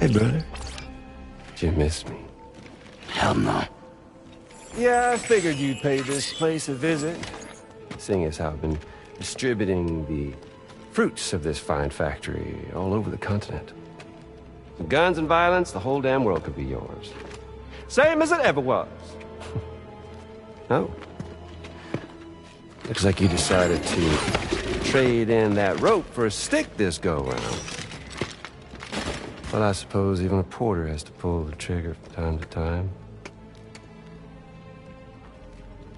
Hey, brother. Did you miss me? Hell no. Yeah, I figured you'd pay this place a visit. Seeing as how I've been distributing the fruits of this fine factory all over the continent. With guns and violence, the whole damn world could be yours. Same as it ever was. Oh. Looks like you decided to trade in that rope for a stick this go-round. Well, I suppose even a porter has to pull the trigger from time to time.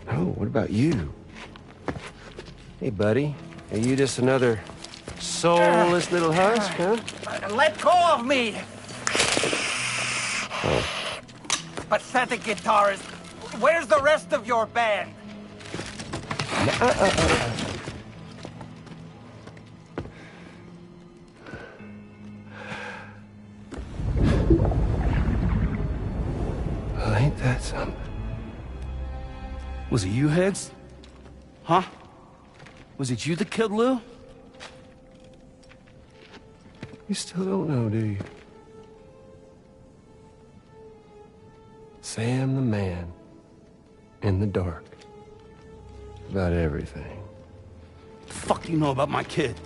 Oh, what about you? Hey, buddy. Are you just another soulless little husk, huh? Let go of me! Oh. Pathetic guitarist. Where's the rest of your band? Well, ain't that something? Was it you, Higgs? Huh? Was it you that killed Lou? You still don't know, do you? Sam the man. In the dark. About everything. What the fuck do you know about my kid?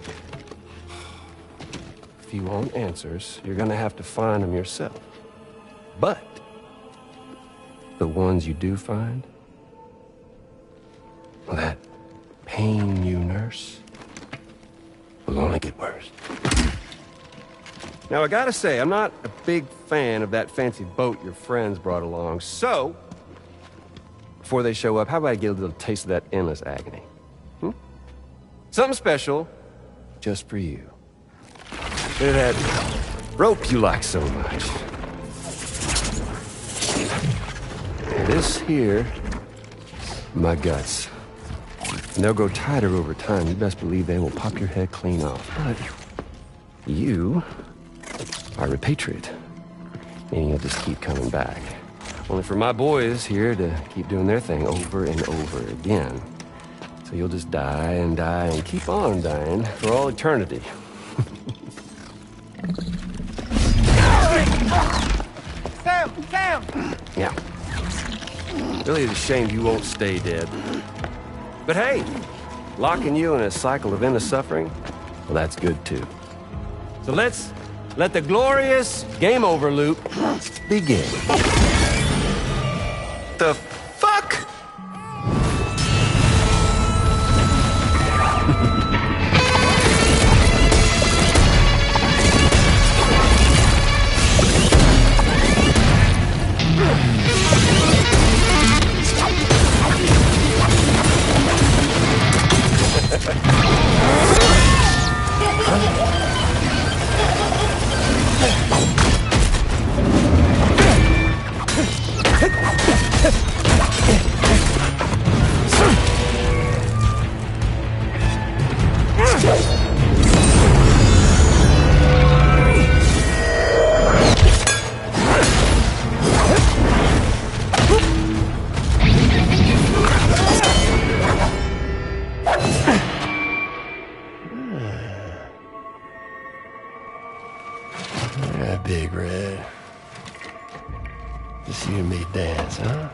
If you want answers, you're gonna have to find them yourself. But the ones you do find, well, that pain you nurse will only get worse. Now, I gotta say, I'm not a big fan of that fancy boat your friends brought along, so before they show up, how about I get a little taste of that endless agony? Hmm? Something special just for you. Look at that rope you like so much. This here, my guts. And they'll grow tighter over time. You best believe they will pop your head clean off. But you are a patriot, meaning you'll just keep coming back. Only for my boys here to keep doing their thing over and over again. So you'll just die and die and keep on dying for all eternity. Sam! Yeah. Really is a shame you won't stay dead. But hey, locking you in a cycle of endless suffering, well, that's good too. So let's let the glorious game over loop begin. The fuck? Yeah, Big Red. Just you and me dance, huh?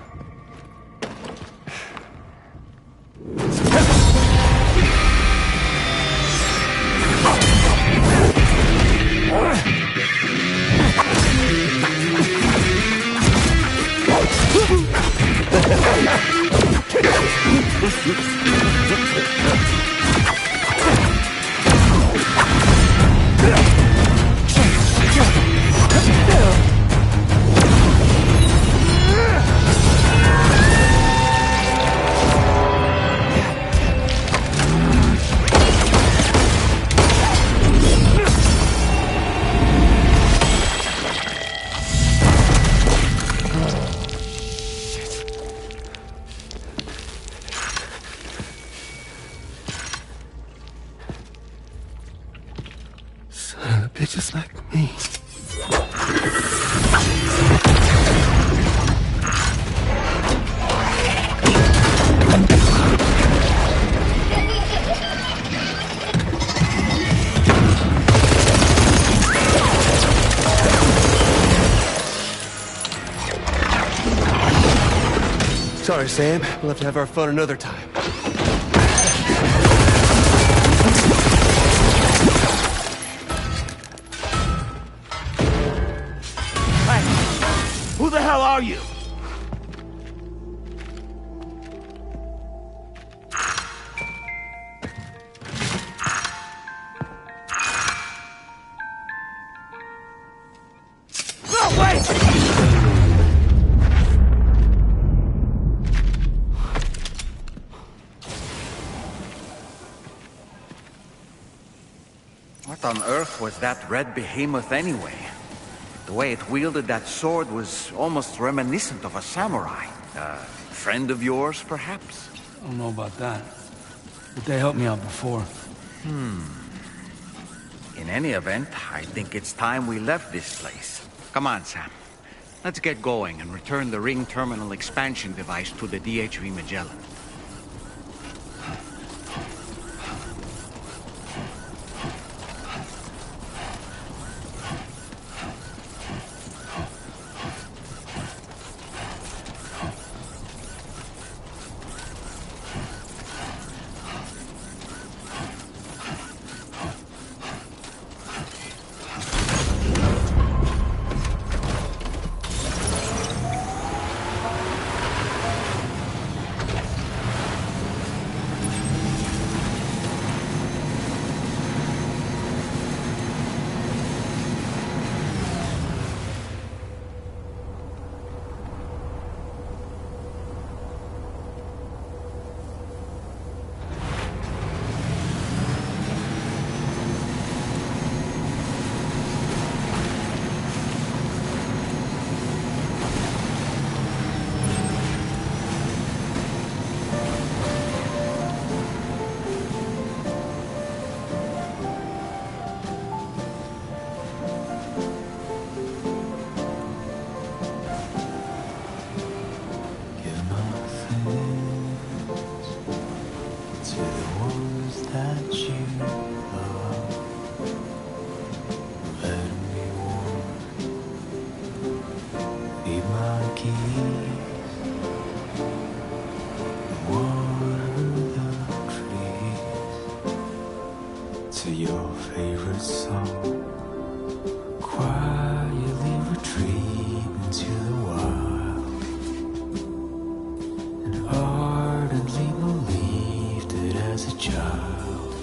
Sorry, Sam. We'll have to have our fun another time. Who the hell are you? No, wait! What on earth was that red behemoth anyway? The way it wielded that sword was almost reminiscent of a samurai. A friend of yours, perhaps? I don't know about that. But they helped me out before. In any event, I think it's time we left this place. Come on, Sam. Let's get going and return the ring terminal expansion device to the DHV Magellan. To your favorite song, quietly retreat into the wild, and ardently believed it as a child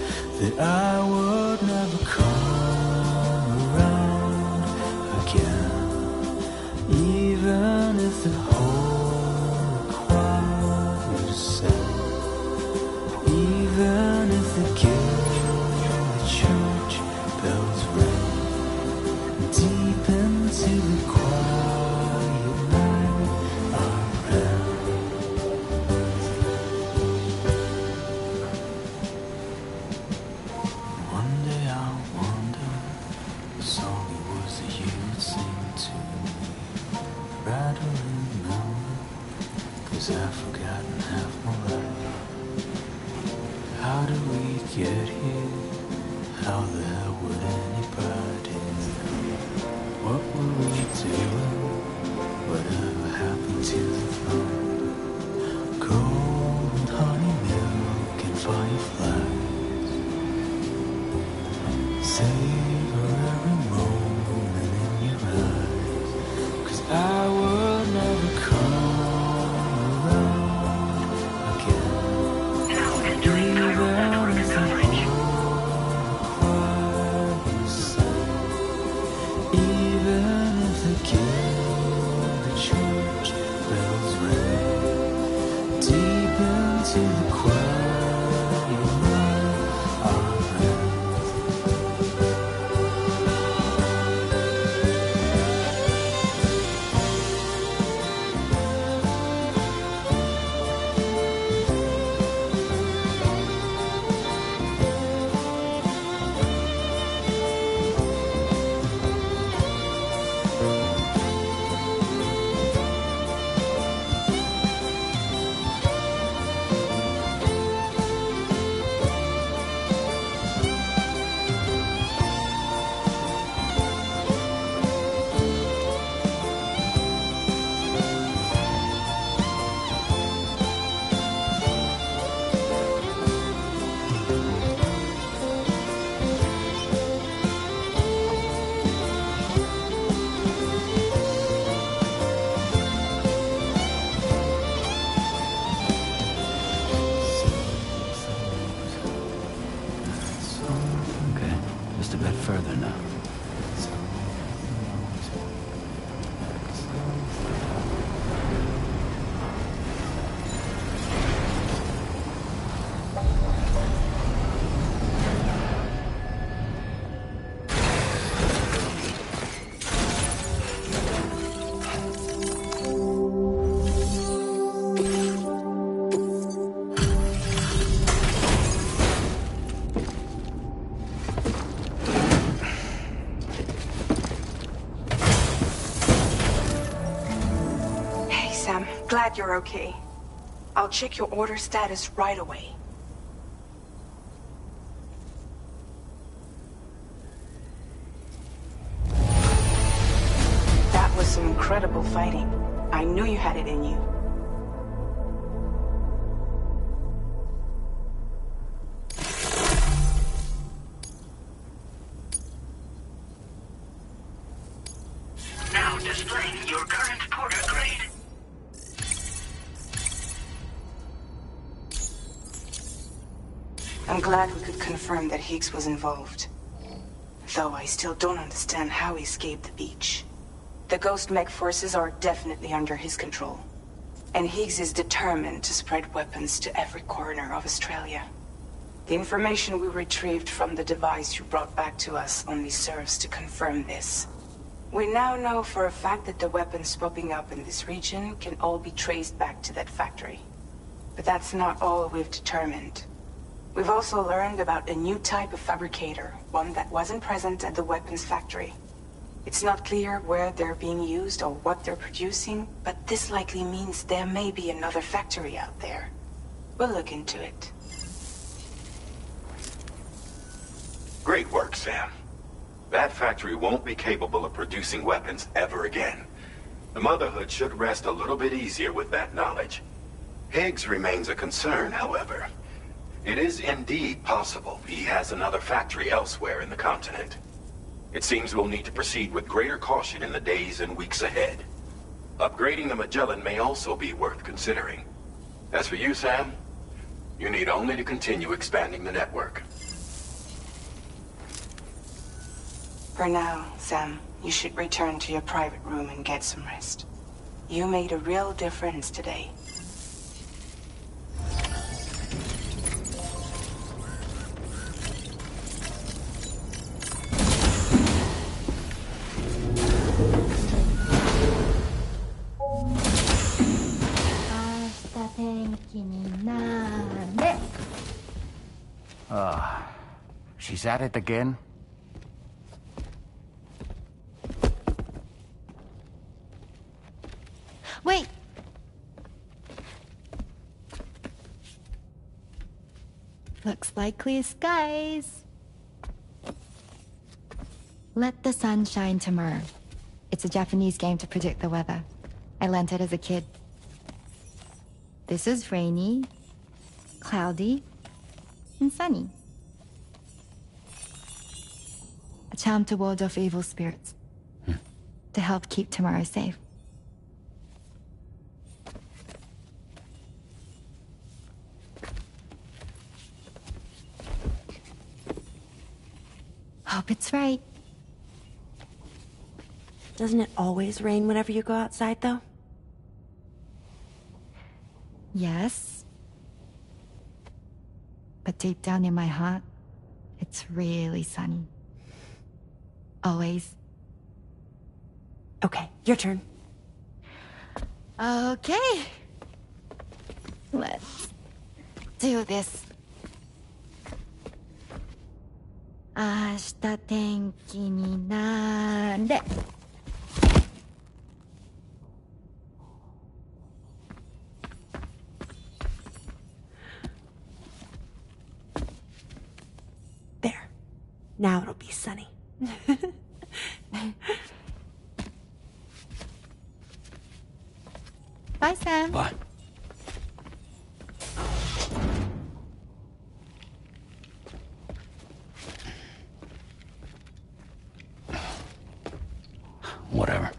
that I would never come around again, even if the whole required a sound, even if the gift church bells ring deep into the quiet night around. One day I'll wonder the song it was that you would sing to me, rattling melody, 'cause I've forgotten half my life. How did we get here? How the hell would anybody know? What were we doing? Whatever happened to the fun? Cold honey milk and fireflies. Savor every moment in your eyes, 'cause I would never come around again. Now entering Cairo Network coverage. To the quiet night around. Sam. Glad you're okay. I'll check your order status right away. That was some incredible fighting. I knew you had it in you. Now displaying your current porter grade. I'm glad we could confirm that Higgs was involved. Though I still don't understand how he escaped the beach. The Ghost Mech forces are definitely under his control. And Higgs is determined to spread weapons to every corner of Australia. The information we retrieved from the device you brought back to us only serves to confirm this. We now know for a fact that the weapons popping up in this region can all be traced back to that factory. But that's not all we've determined. We've also learned about a new type of fabricator, one that wasn't present at the weapons factory. It's not clear where they're being used or what they're producing, but this likely means there may be another factory out there. We'll look into it. Great work, Sam. That factory won't be capable of producing weapons ever again. The Motherhood should rest a little bit easier with that knowledge. Higgs remains a concern, however. It is indeed possible he has another factory elsewhere in the continent. It seems we'll need to proceed with greater caution in the days and weeks ahead. Upgrading the Magellan may also be worth considering. As for you, Sam, you need only to continue expanding the network. For now, Sam, you should return to your private room and get some rest. You made a real difference today. She's at it again? Wait! Looks like clear skies. Let the sun shine tomorrow. It's a Japanese game to predict the weather. I learned it as a kid. This is rainy, cloudy, and sunny. A charm to ward off evil spirits. To help keep tomorrow safe. Hope it's right. Doesn't it always rain whenever you go outside, though? Yes. But deep down in my heart, it's really sunny. Always. Okay, your turn. Okay. Let's do this. 明日天気になれ。There. Now it'll be sunny. Bye, Sam. Bye. Whatever.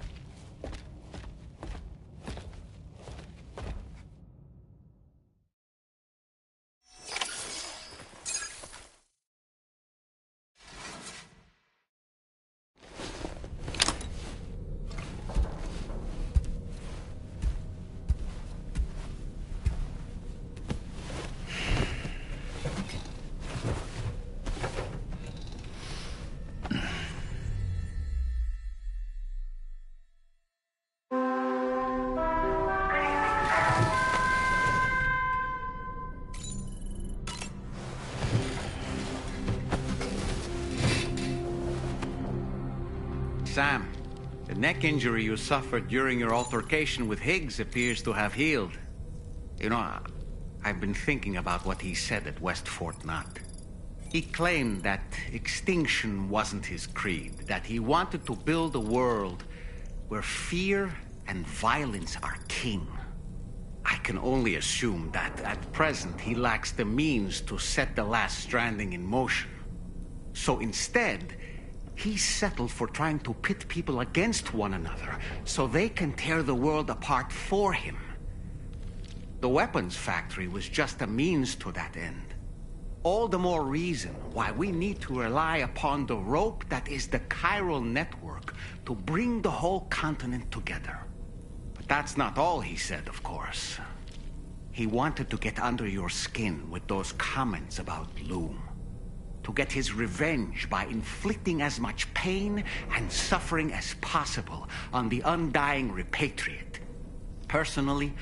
Sam, neck injury you suffered during your altercation with Higgs appears to have healed. You know, I've been thinking about what he said at West Fort Knot. He claimed that extinction wasn't his creed, that he wanted to build a world where fear and violence are king. I can only assume that at present he lacks the means to set the last Stranding in motion. So instead, he settled for trying to pit people against one another so they can tear the world apart for him. The weapons factory was just a means to that end. All the more reason why we need to rely upon the rope that is the chiral network to bring the whole continent together. But that's not all he said, of course. He wanted to get under your skin with those comments about Loom. To get his revenge by inflicting as much pain and suffering as possible on the undying repatriate. Personally,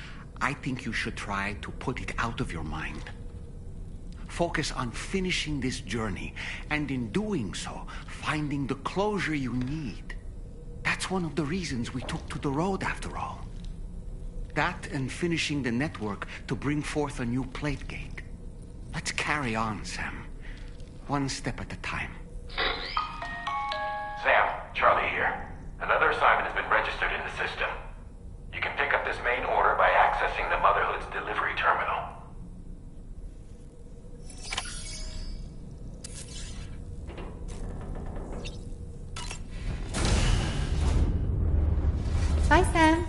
I think you should try to put it out of your mind. Focus on finishing this journey, and in doing so, finding the closure you need. That's one of the reasons we took to the road, after all. That and finishing the network to bring forth a new plate gate. Let's carry on, Sam. One step at a time. Sam, Charlie here. Another assignment has been registered in the system. You can pick up this main order by accessing the Motherhood's delivery terminal. Bye, Sam.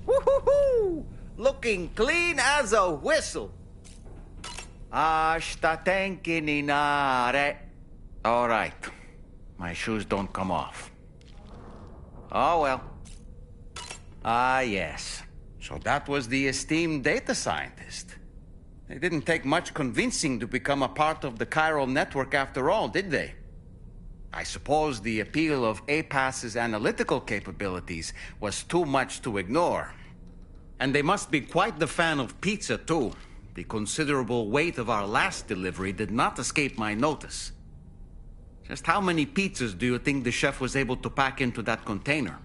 Woo-hoo-hoo! Looking clean as a whistle. Ashta tenki ni nare. All right. My shoes don't come off. Oh, well. Ah, yes. So that was the esteemed data scientist. They didn't take much convincing to become a part of the chiral network after all, did they? I suppose the appeal of APAS's analytical capabilities was too much to ignore. And they must be quite the fan of pizza, too. The considerable weight of our last delivery did not escape my notice. Just how many pizzas do you think the chef was able to pack into that container?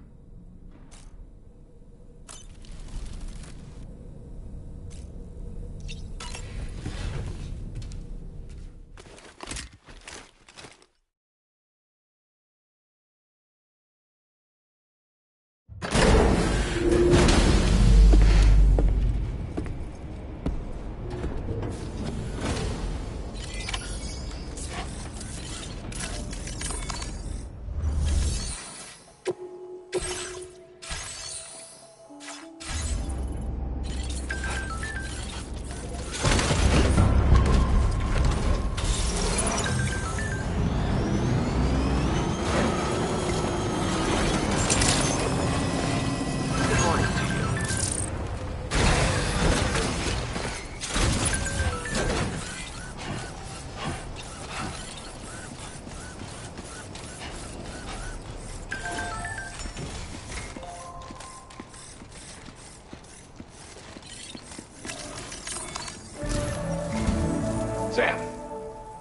Sam,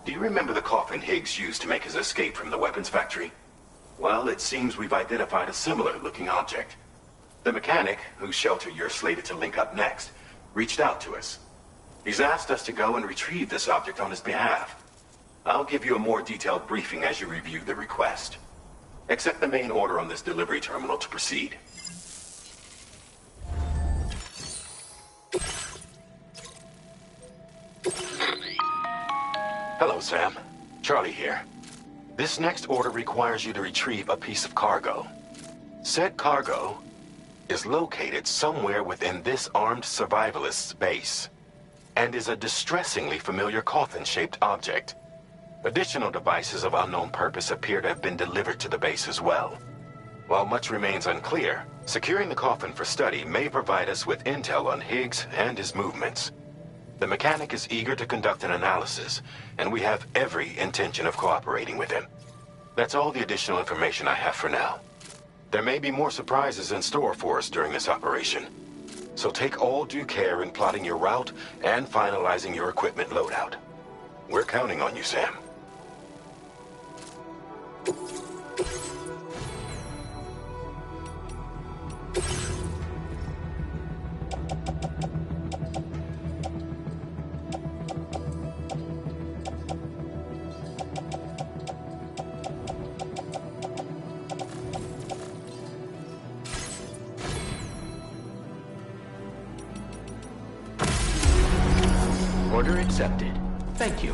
do you remember the coffin Higgs used to make his escape from the weapons factory? Well, it seems we've identified a similar-looking object. The mechanic, whose shelter you're slated to link up next, reached out to us. He's asked us to go and retrieve this object on his behalf. I'll give you a more detailed briefing as you review the request. Accept the main order on this delivery terminal to proceed. Hello, Sam. Charlie here. This next order requires you to retrieve a piece of cargo. Said cargo is located somewhere within this armed survivalist's base, and is a distressingly familiar coffin-shaped object. Additional devices of unknown purpose appear to have been delivered to the base as well. While much remains unclear, securing the coffin for study may provide us with intel on Higgs and his movements. The mechanic is eager to conduct an analysis, and we have every intention of cooperating with him. That's all the additional information I have for now. There may be more surprises in store for us during this operation, so take all due care in plotting your route and finalizing your equipment loadout. We're counting on you, Sam. Order accepted. Thank you.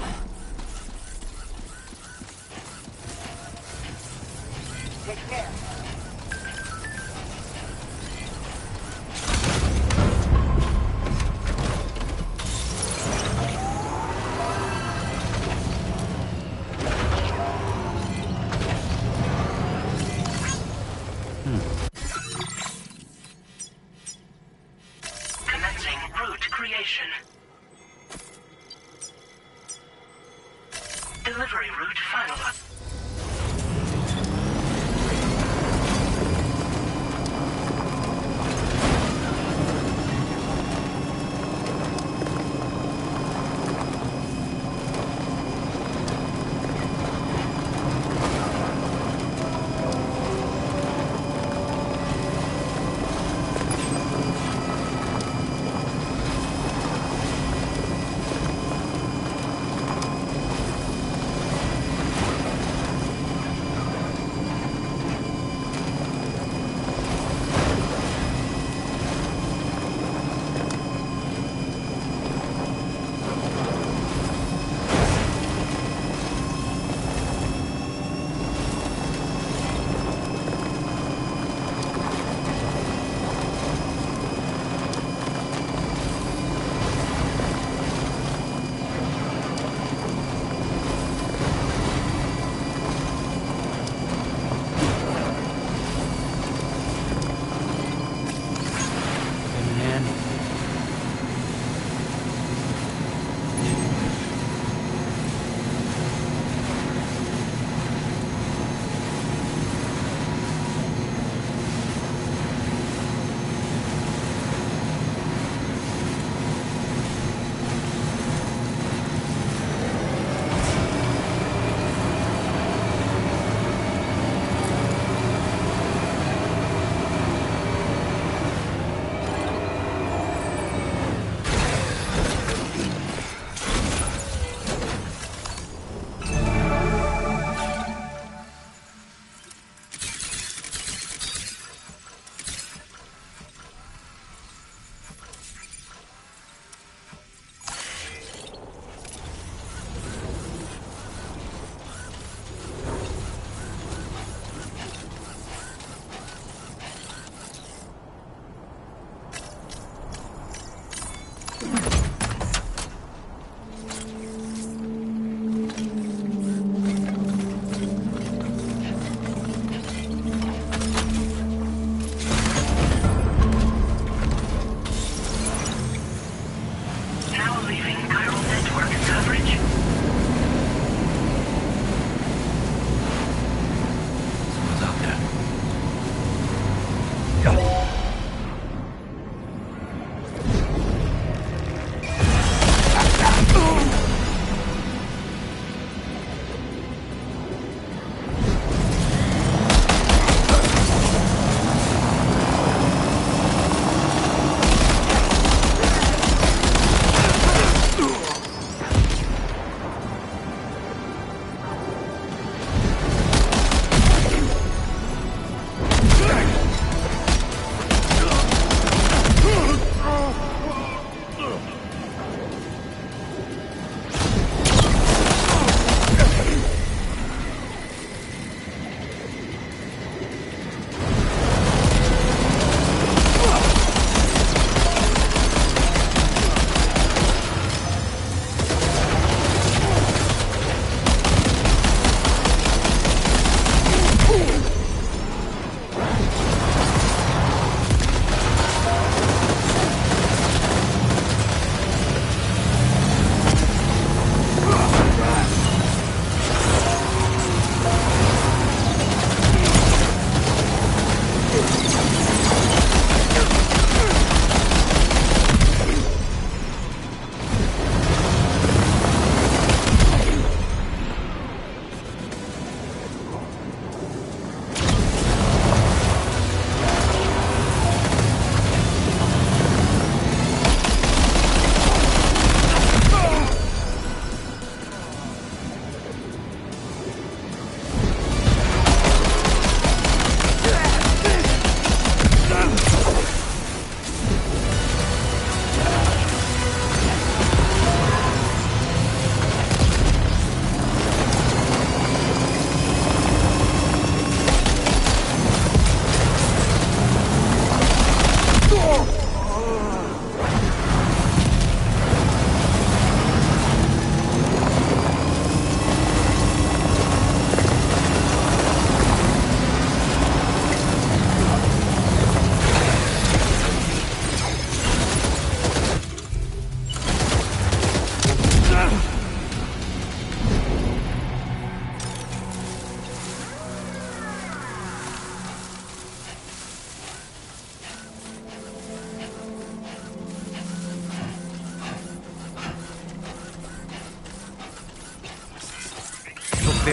Take care. Commencing route creation. Delivery route finalized.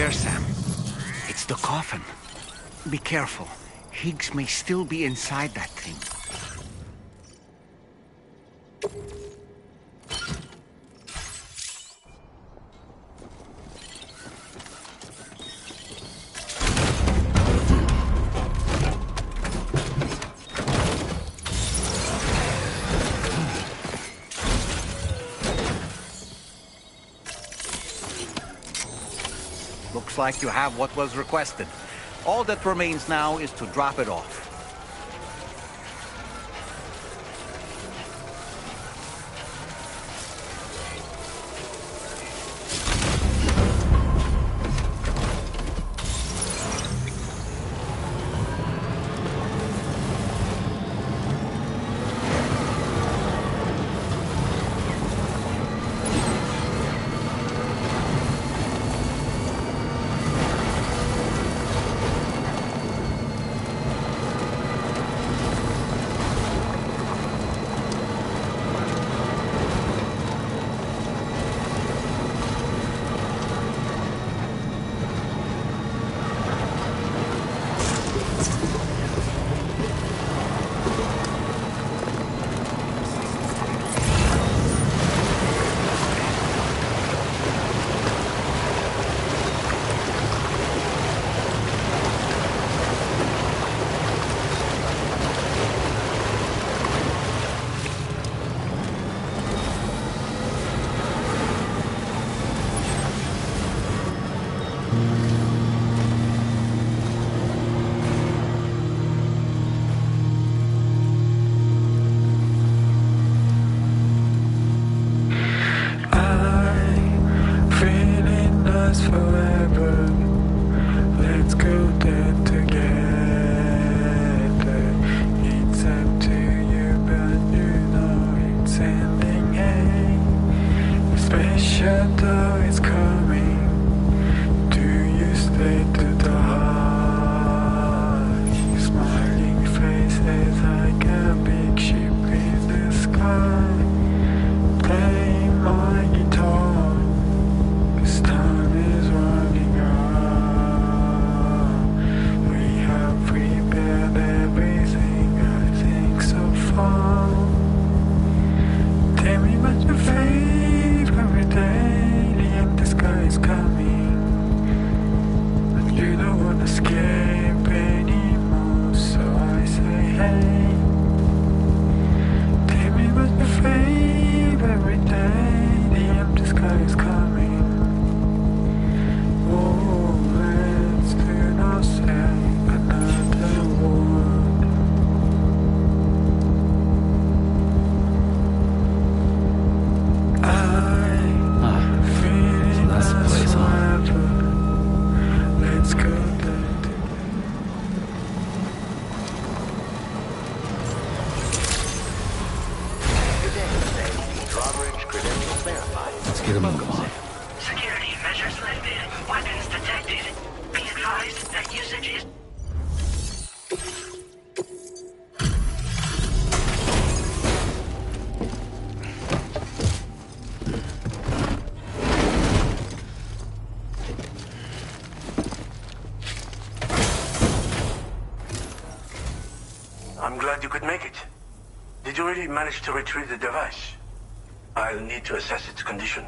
there, Sam. It's the coffin. Be careful. Higgs may still be inside that thing. Looks like you have what was requested. All that remains now is to drop it off. Get him on. Security measures lifted. Weapons detected. Be advised that usage is... I'm glad you could make it. Did you really manage to retrieve the device? I'll need to assess its condition.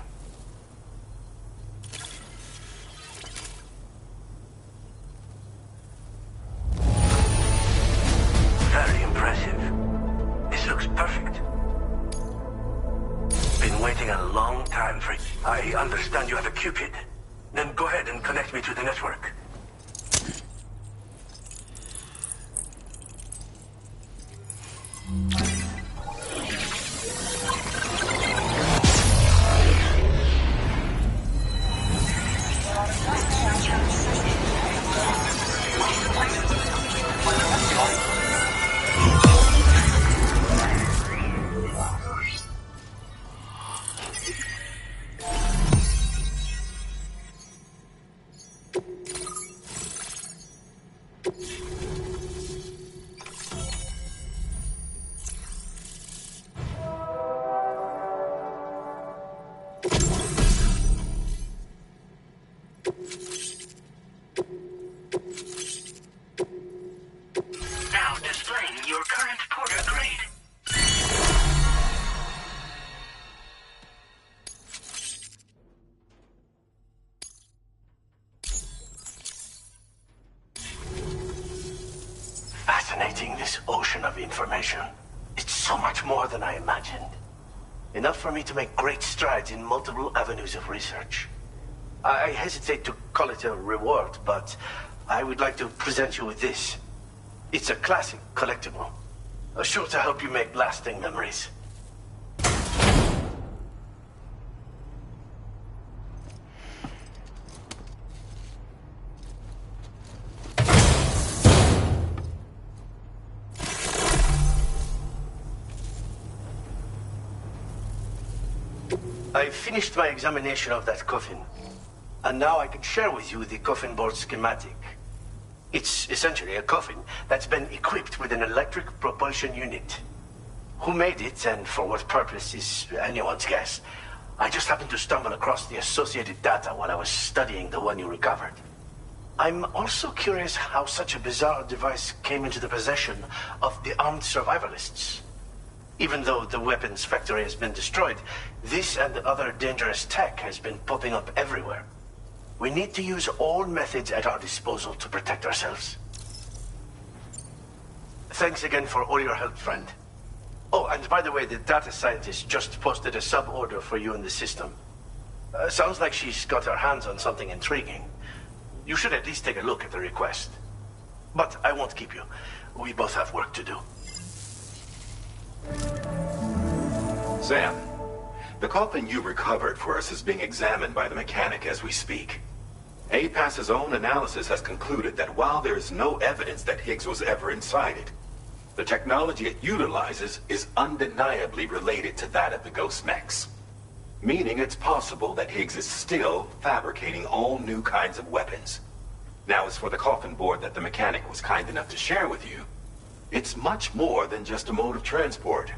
Very impressive. This looks perfect. Been waiting a long time for it. I understand you have a Cupid. Then go ahead and connect me to the network. fascinating, this ocean of information. It's so much more than I imagined. Enough for me to make great strides in multiple avenues of research. I hesitate to call it a reward, but I would like to present you with this. It's a classic collectible, sure to help you make lasting memories. I finished my examination of that coffin, and now I can share with you the coffin board schematic. It's essentially a coffin that's been equipped with an electric propulsion unit. Who made it and for what purpose is anyone's guess. I just happened to stumble across the associated data while I was studying the one you recovered. I'm also curious how such a bizarre device came into the possession of the armed survivalists. Even though the weapons factory has been destroyed, this and other dangerous tech has been popping up everywhere. We need to use all methods at our disposal to protect ourselves. Thanks again for all your help, friend. Oh, and by the way, the data scientist just posted a sub-order for you in the system. Sounds like she's got her hands on something intriguing. You should at least take a look at the request. But I won't keep you. We both have work to do. Sam, the coffin you recovered for us is being examined by the mechanic as we speak. APAS's own analysis has concluded that while there is no evidence that Higgs was ever inside it, the technology it utilizes is undeniably related to that of the Ghost mechs. Meaning it's possible that Higgs is still fabricating all new kinds of weapons. Now, as for the coffin board that the mechanic was kind enough to share with you, it's much more than just a mode of transport.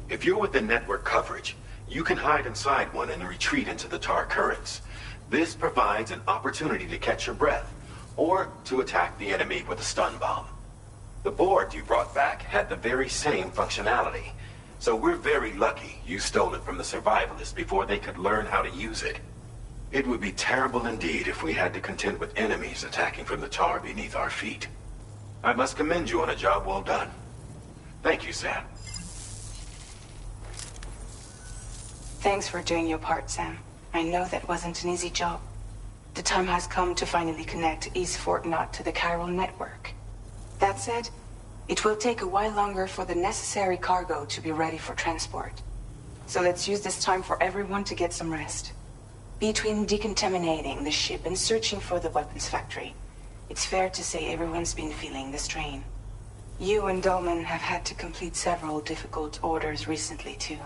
If you're within network coverage, you can hide inside one and retreat into the tar currents. This provides an opportunity to catch your breath, or to attack the enemy with a stun bomb. The board you brought back had the very same functionality, so we're very lucky you stole it from the survivalists before they could learn how to use it. It would be terrible indeed if we had to contend with enemies attacking from the tar beneath our feet. I must commend you on a job well done. Thank you, Sam. Thanks for doing your part, Sam. I know that wasn't an easy job. The time has come to finally connect East Fort Knot to the chiral network. That said, it will take a while longer for the necessary cargo to be ready for transport. So let's use this time for everyone to get some rest. Between decontaminating the ship and searching for the weapons factory, it's fair to say everyone's been feeling the strain. You and Dolman have had to complete several difficult orders recently, too.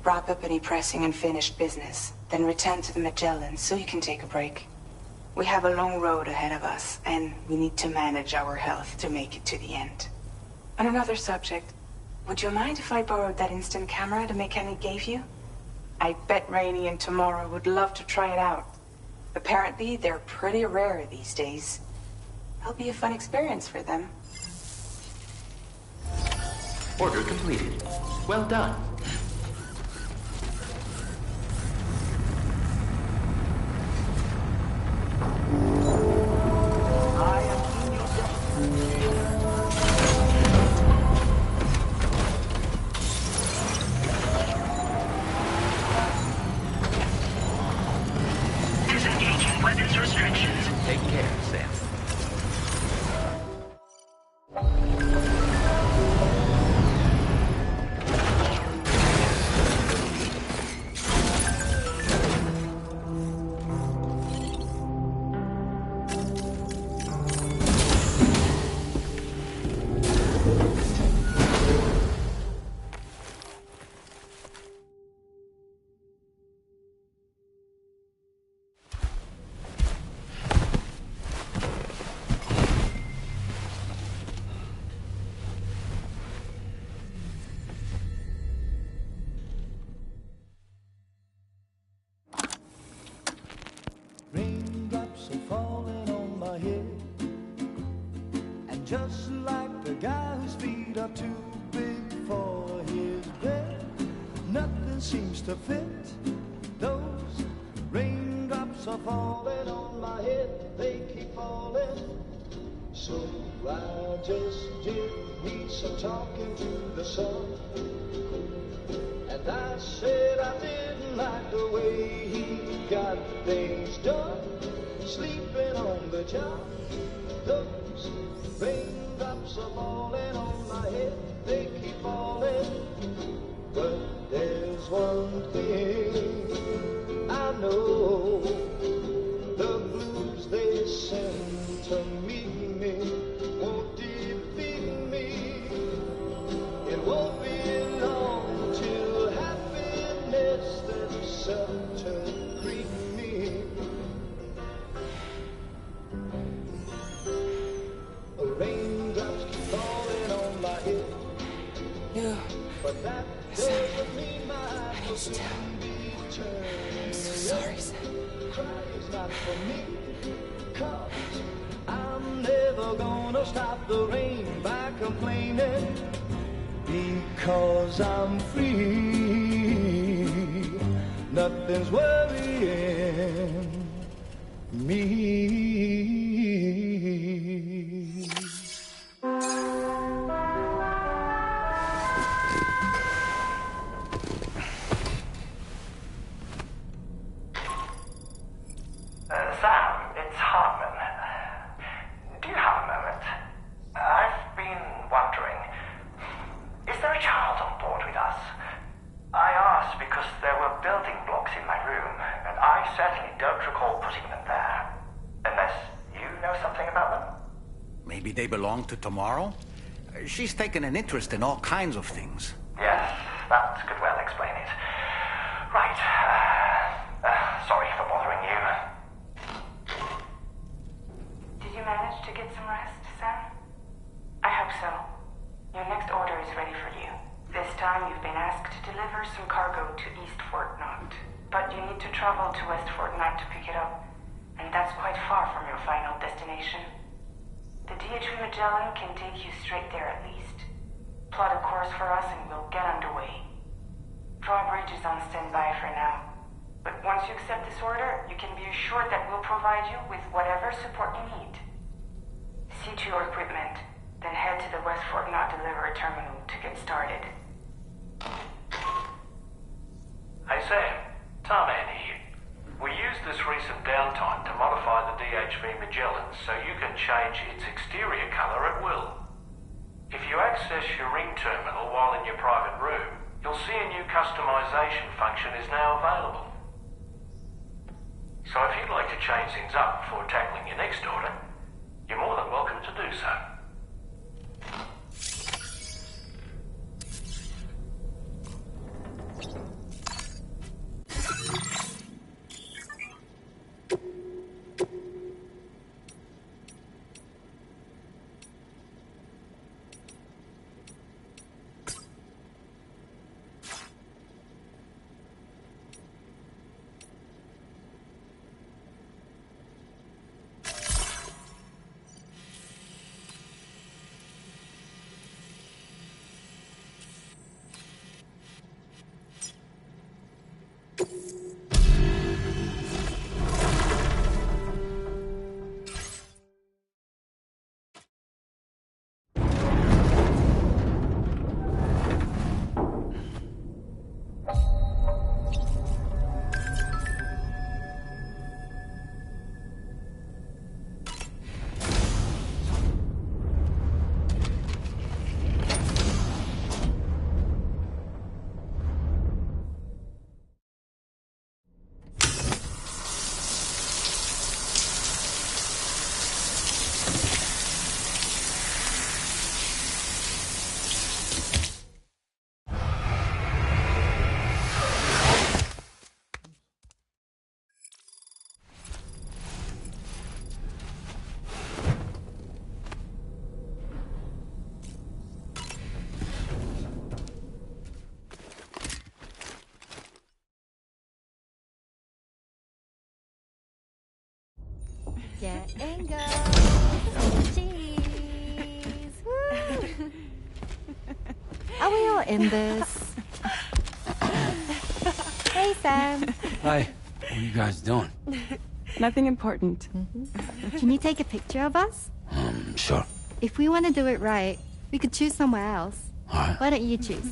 Wrap up any pressing and finished business, then return to the Magellan so you can take a break. We have a long road ahead of us, and we need to manage our health to make it to the end. On another subject, would you mind if I borrowed that instant camera the mechanic gave you? I bet Rainey and Tamara would love to try it out. Apparently, they're pretty rare these days. It'll be a fun experience for them. Order completed. Well done. Disengaging weapons restrictions. Take care, Sam. Raindrops are falling on my head, and just like the guy whose feet are too big for his bed, nothing seems to fit. Those raindrops are falling on my head, they keep falling, so I just did me some talking to the sun. And I said I didn't like the way he got things done. Sleeping on the job, those raindrops are falling on my head. They keep falling, but there's one thing I know. The blues they send to meet me won't defeat me. It won't be long till happiness themselves to greet me. Raindrops keep falling on my head. No. But that doesn't mean my heart will soon be turned. I'm so sorry, Sam. Cry is not for me, 'cause I'm never gonna stop the rain by complaining. Because I'm free, nothing's worrying me. Sam, it's Hartman. Do you have a moment? I've been wondering, is there a child on board with us? I asked because there were building blocks in my room, and I certainly don't recall putting them there. Unless you know something about them? Maybe they belong to Tomorrow? She's taken an interest in all kinds of things. Yes, that could well explain it. Right. Sorry for bothering you. Did you manage to get some rest, Sam? I hope so. Your next order is ready for you. This time you've been asked to deliver some cargo to East Fort Knot. But you need to travel to West Fort Knot to pick it up. And that's quite far from your final destination. The DHV Magellan can take you straight there at least. Plot a course for us and we'll get underway. Drawbridge is on standby for now. But once you accept this order, you can be assured that we'll provide you with whatever support you need. See to your equipment, then head to the West Fort Knot delivery terminal to get started. Hey Sam, Tarman here. We used this recent downtime to modify the DHV Magellan so you can change its exterior colour at will. If you access your ring terminal while in your private room, you'll see a new customization function is now available. So if you'd like to change things up before tackling your next order, you're more than welcome to do so. Get and go. Cheese. Woo. Are we all in this? Hey, Sam. Hi. What are you guys doing? Nothing important. Can you take a picture of us? Sure. If we want to do it right, We could choose somewhere else. Alright. Why don't you choose?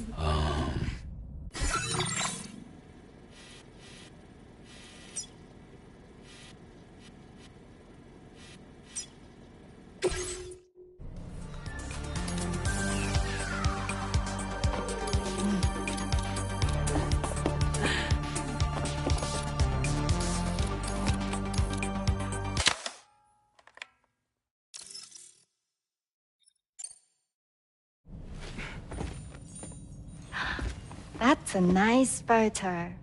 That's a nice photo.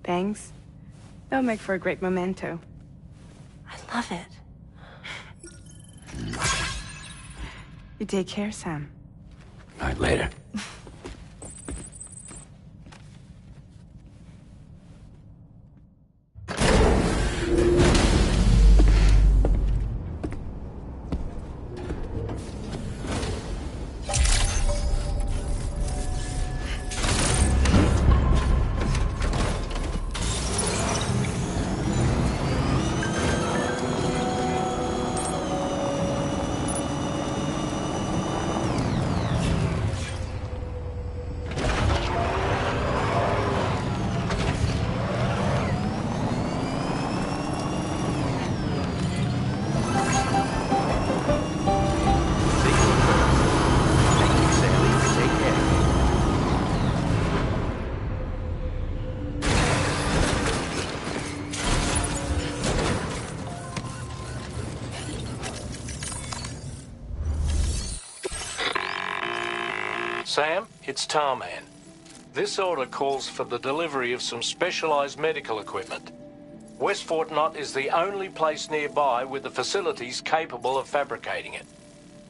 Thanks. They'll make for a great memento. I love it. You take care, Sam. All right, later. Sam, it's Tarman. This order calls for the delivery of some specialized medical equipment. West Fort Knott is the only place nearby with the facilities capable of fabricating it.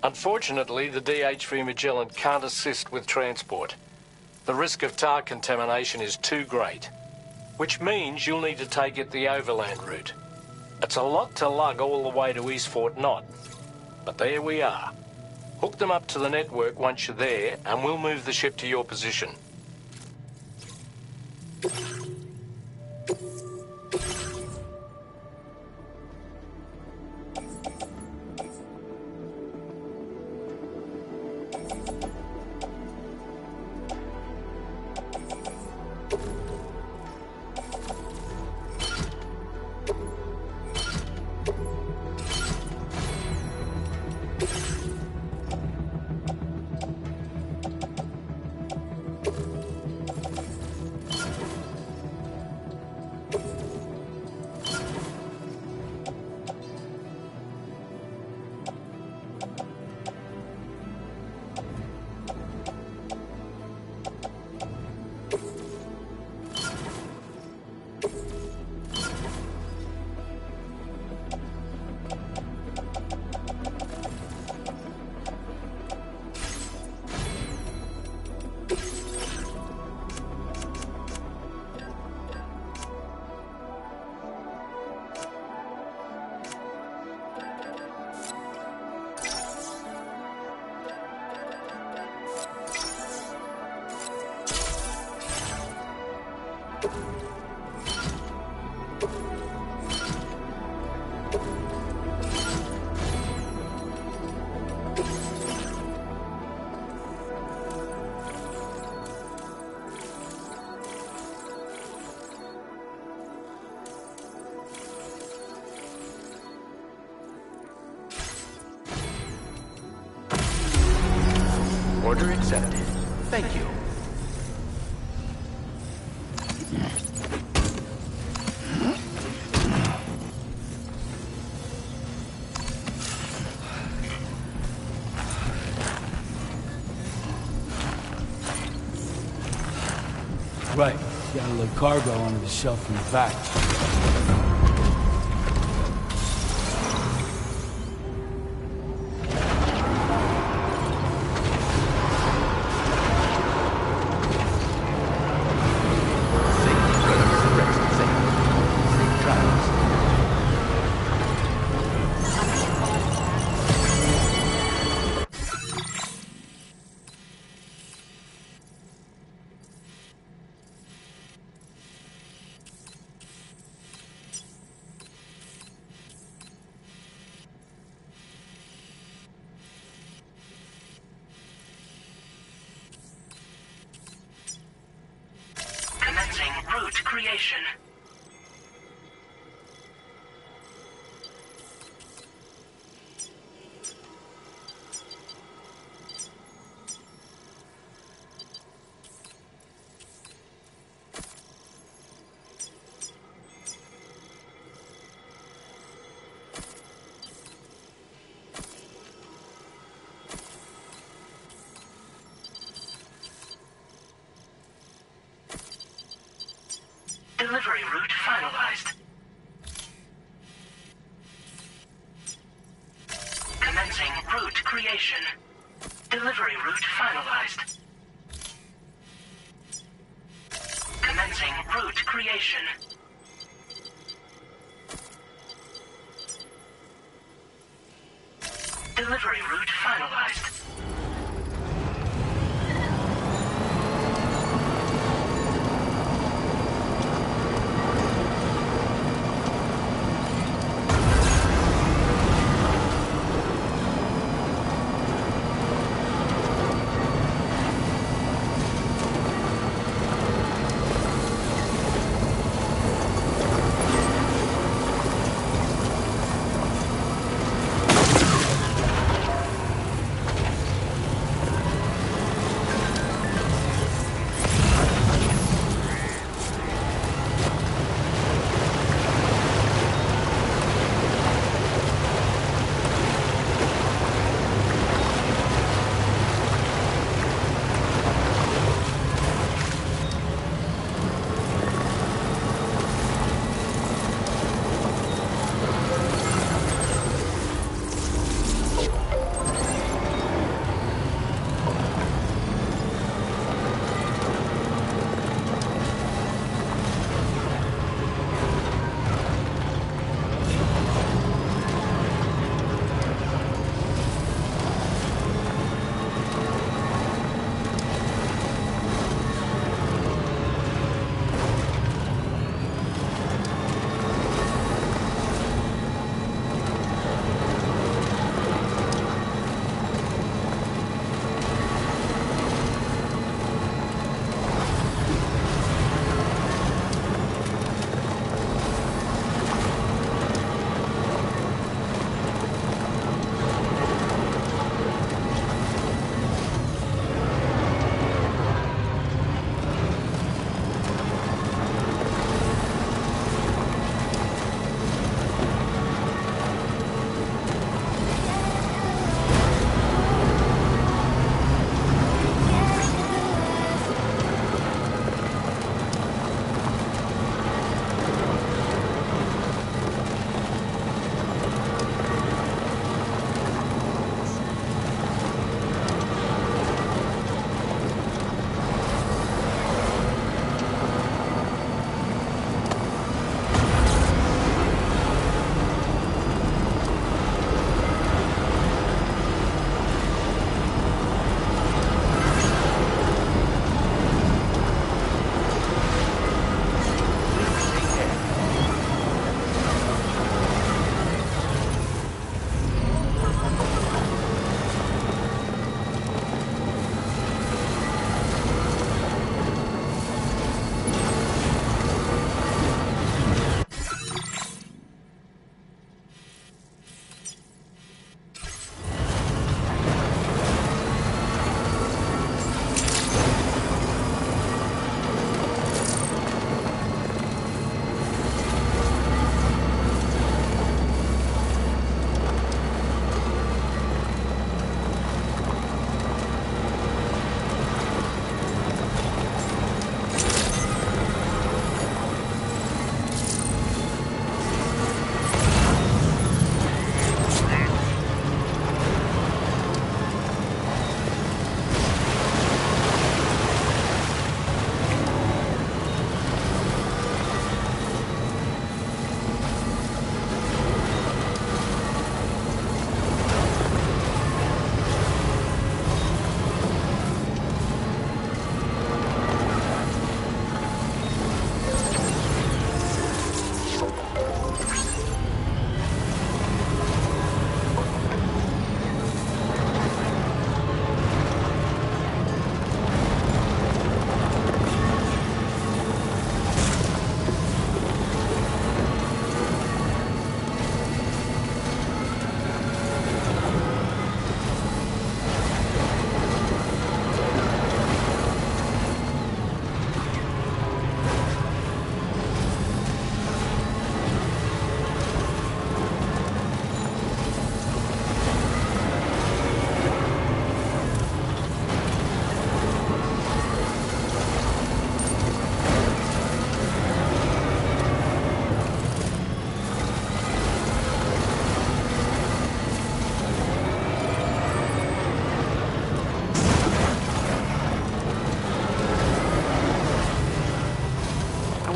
Unfortunately, the DHV Magellan can't assist with transport. The risk of tar contamination is too great, which means you'll need to take it the overland route. It's a lot to lug all the way to East Fort Knott, but there we are. Hook them up to the network once you're there, and we'll move the ship to your position. Order accepted. Thank you. Right. Gotta load cargo onto the shelf in the back. creation. Delivery route finalized. Commencing route creation. Delivery route finalized. Commencing route creation. Delivery route finalized.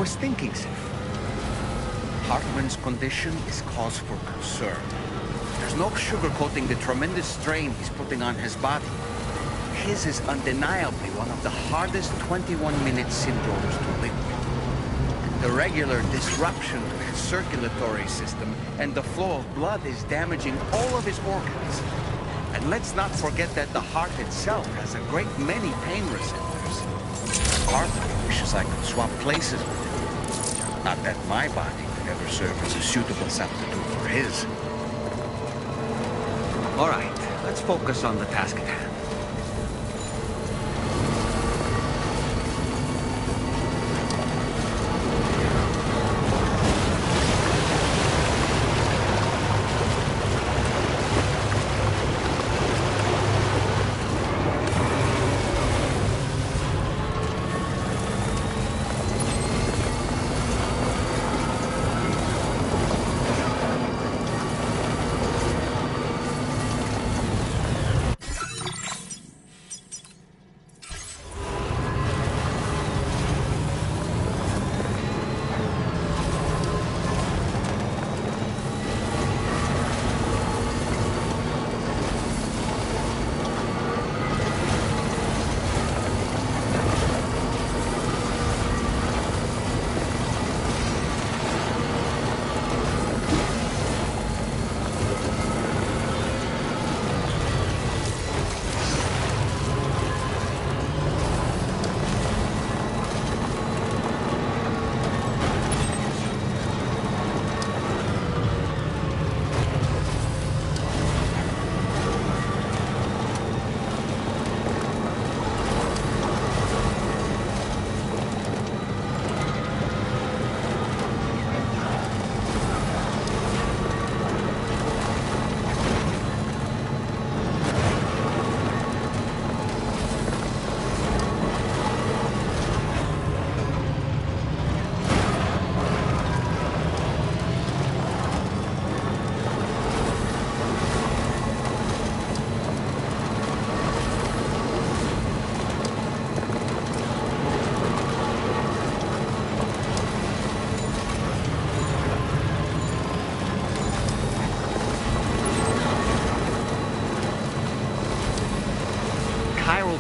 was thinking, Sif. Hartman's condition is cause for concern. There's no sugarcoating the tremendous strain he's putting on his body. His is undeniably one of the hardest 21-minute syndromes to live with. The regular disruption to his circulatory system and the flow of blood is damaging all of his organs. And let's not forget that the heart itself has a great many pain receptors. Part of me wishes I could swap places with him. Not that my body could ever serve as a suitable substitute for his. All right, let's focus on the task at hand.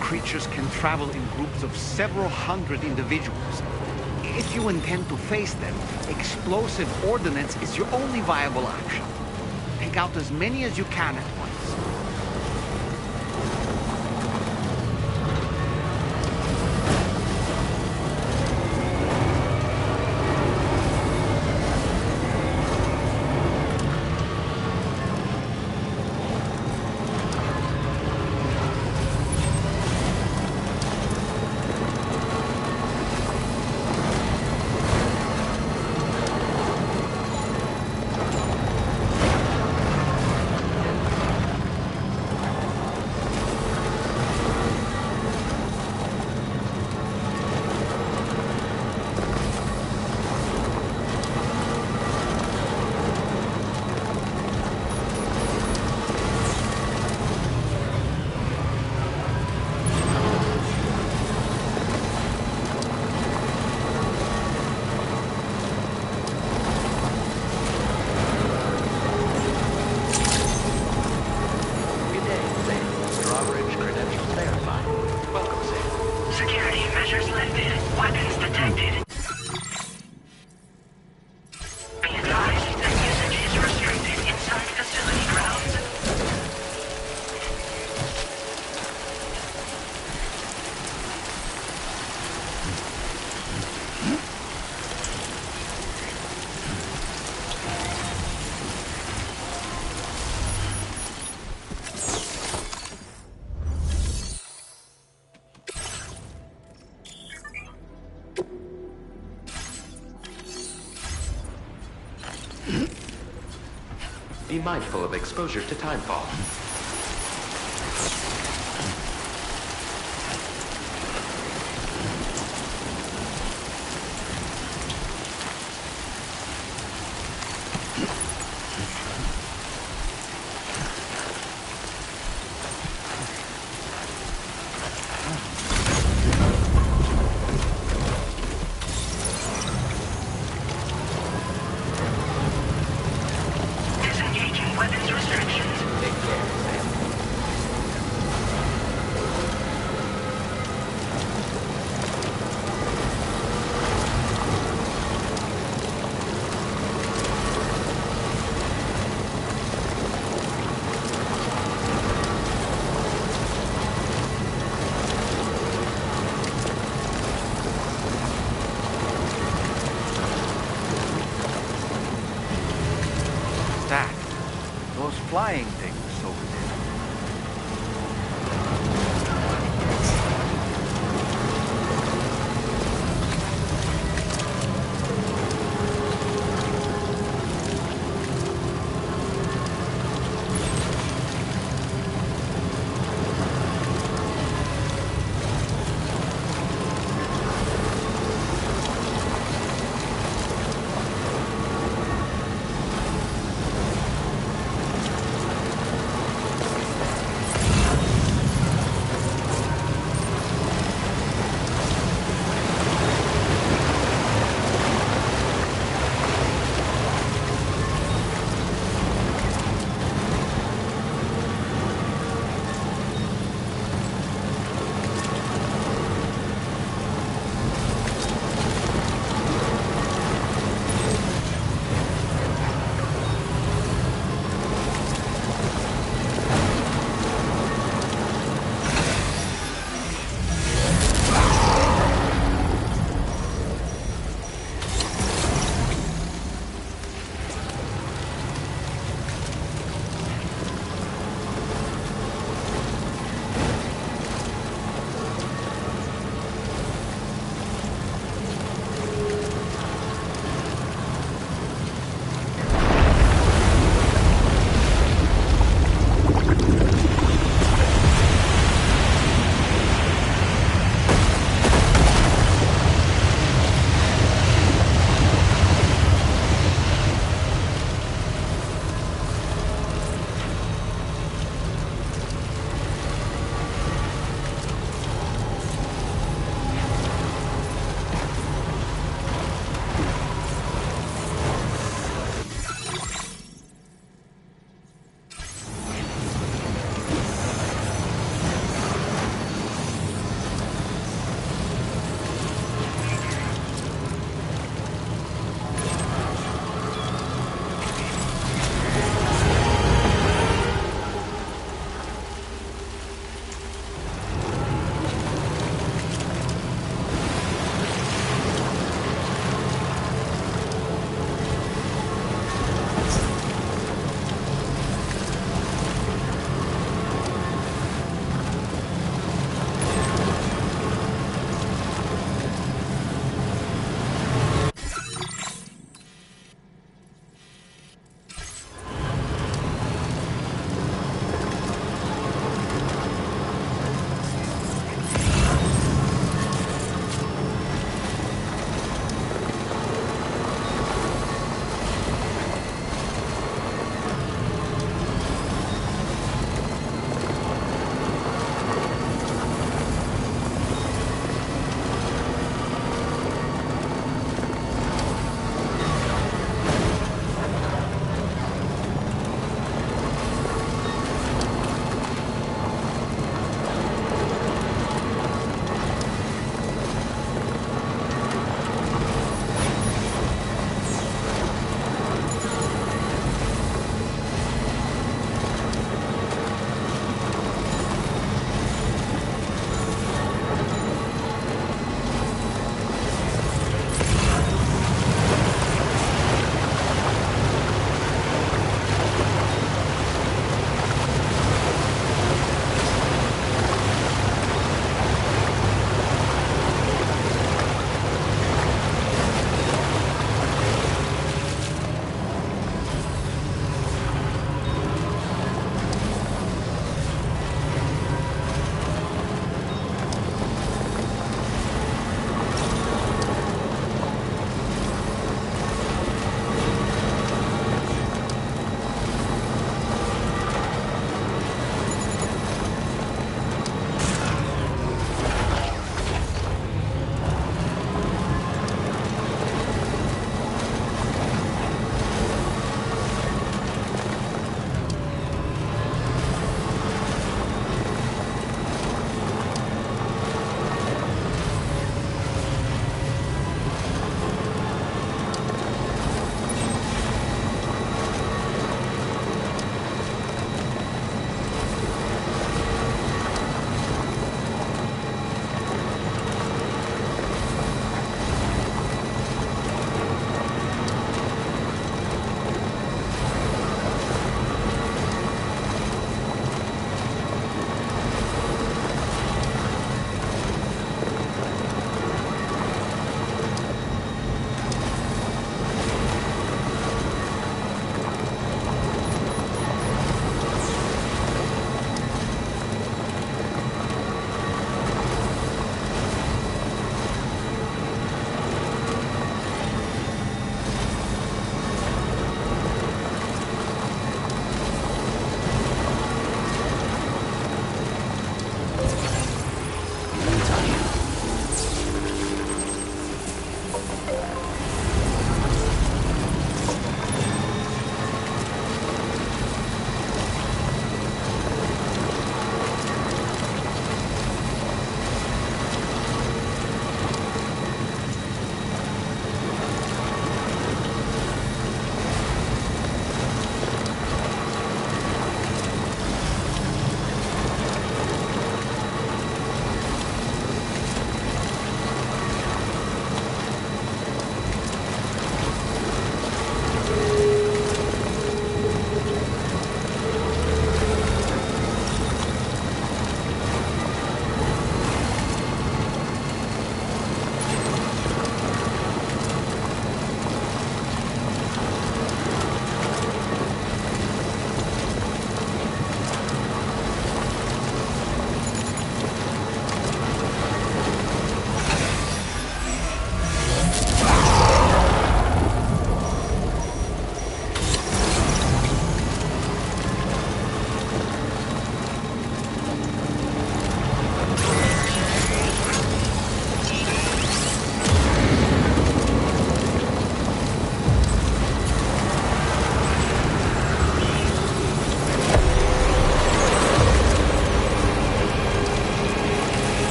Creatures can travel in groups of several hundred individuals. If you intend to face them, explosive ordnance is your only viable option. Take out as many as you can at once. Be mindful of exposure to timefall.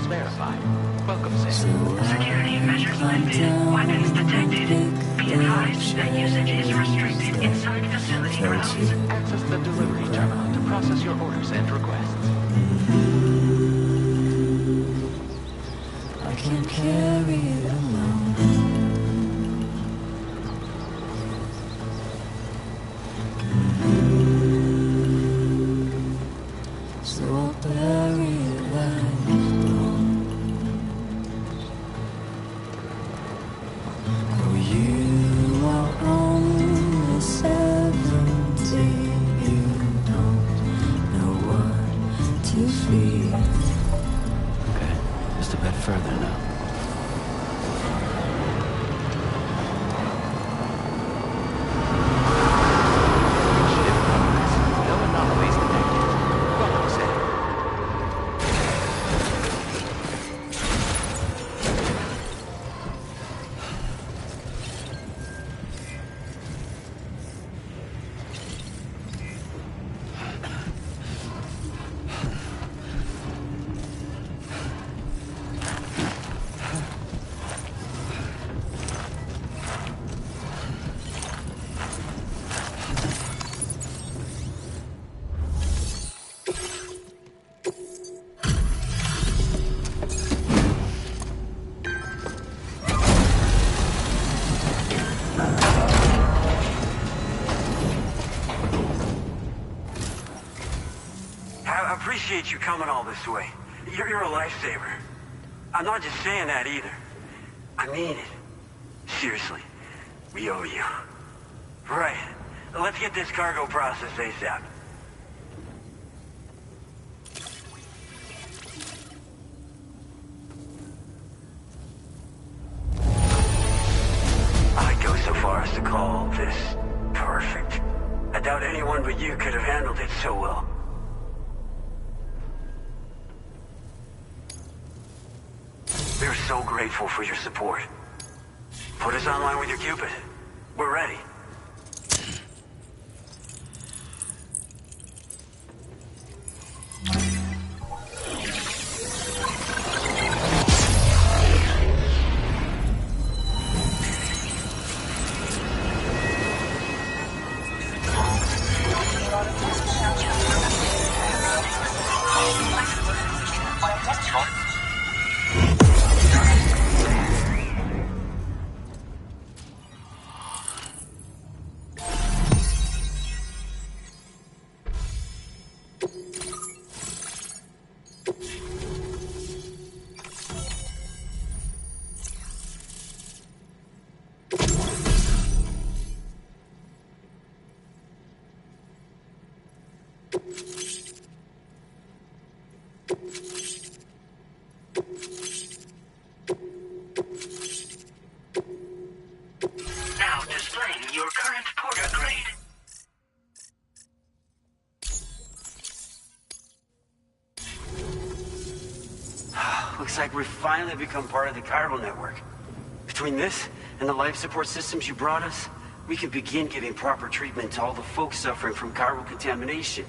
Status verified. Welcome, Sam. Security measures lifted. Weapons detected. Be advised that usage is restricted inside facility grounds. Access the delivery terminal to process your orders and requests. I can't carry it alone. So I'll bury it like it's gone. Oh, you are only 17. You don't know what to feel. Okay, just a bit further now. No anomalies detected. Welcome, Sam. I appreciate you coming all this way. You're a lifesaver. I'm not just saying that either. I mean it. Seriously. We owe you. Right. Let's get this cargo processed ASAP. I'd go so far as to call this perfect. I doubt anyone but you could have handled it so well. We're so grateful for your support. Put us online with your Cupid. We're ready. Now displaying your current porter grade. Looks like we've finally become part of the chiral network. Between this and the life support systems you brought us, we can begin giving proper treatment to all the folks suffering from chiral contamination.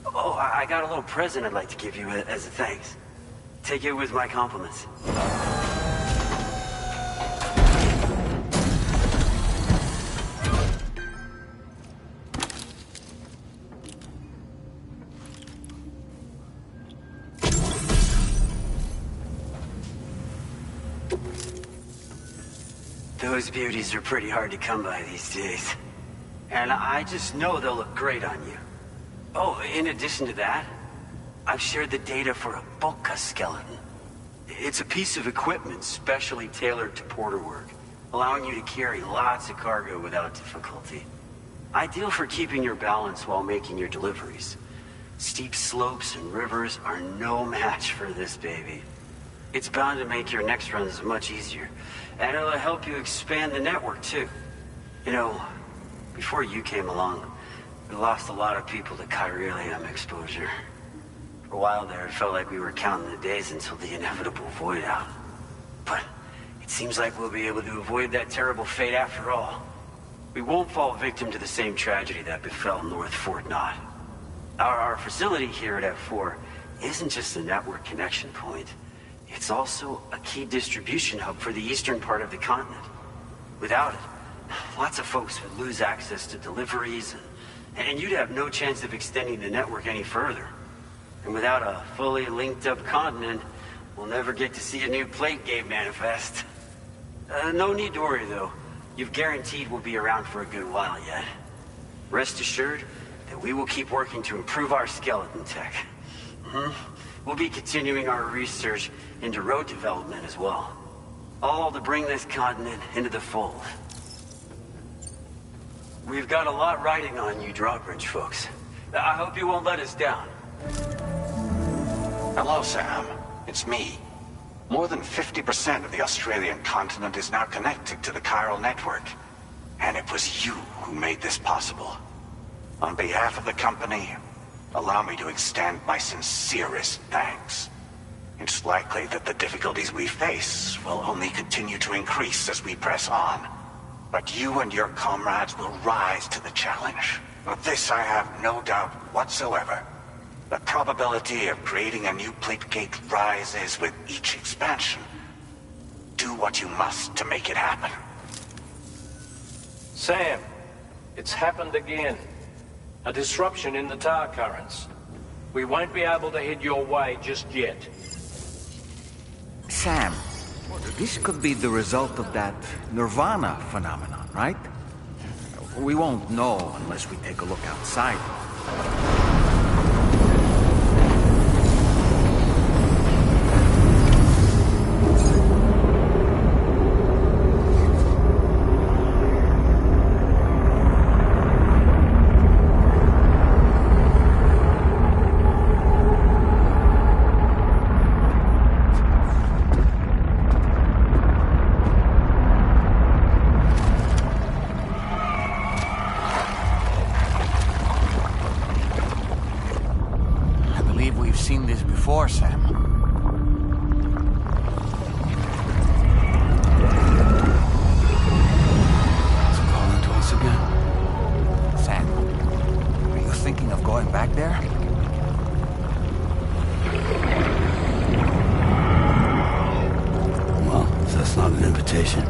Oh, I got a little present I'd like to give you as a thanks. Take it with my compliments. Those beauties are pretty hard to come by these days. And I just know they'll look great on you. Oh, in addition to that, I've shared the data for a Bulka skeleton. It's a piece of equipment specially tailored to porter work, allowing you to carry lots of cargo without difficulty. Ideal for keeping your balance while making your deliveries. Steep slopes and rivers are no match for this baby. It's bound to make your next runs much easier, and it'll help you expand the network too. You know, before you came along, we lost a lot of people to chiralium exposure. For a while there, it felt like we were counting the days until the inevitable void out. But it seems like we'll be able to avoid that terrible fate after all. We won't fall victim to the same tragedy that befell North Fort Knott. Our facility here at F4 isn't just a network connection point. It's also a key distribution hub for the eastern part of the continent. Without it, lots of folks would lose access to deliveries, and you'd have no chance of extending the network any further. And without a fully linked up continent, we'll never get to see a new plate game manifest. No need to worry, though. You've guaranteed we'll be around for a good while yet. Rest assured that we will keep working to improve our skeleton tech. We'll be continuing our research into road development as well. All to bring this continent into the fold. We've got a lot riding on you drawbridge folks. I hope you won't let us down. Hello, Sam. It's me. More than 50% of the Australian continent is now connected to the chiral network. And it was you who made this possible. On behalf of the company, allow me to extend my sincerest thanks. It's likely that the difficulties we face will only continue to increase as we press on. But you and your comrades will rise to the challenge. Of this I have no doubt whatsoever. The probability of creating a new plate gate rises with each expansion. Do what you must to make it happen. Sam, it's happened again. A disruption in the tar currents. We won't be able to head your way just yet. Sam, this could be the result of that Nirvana phenomenon, right? We won't know unless we take a look outside. Seen this before, Sam. It's calling to us again. Sam, are you thinking of going back there? Well, that's not an invitation.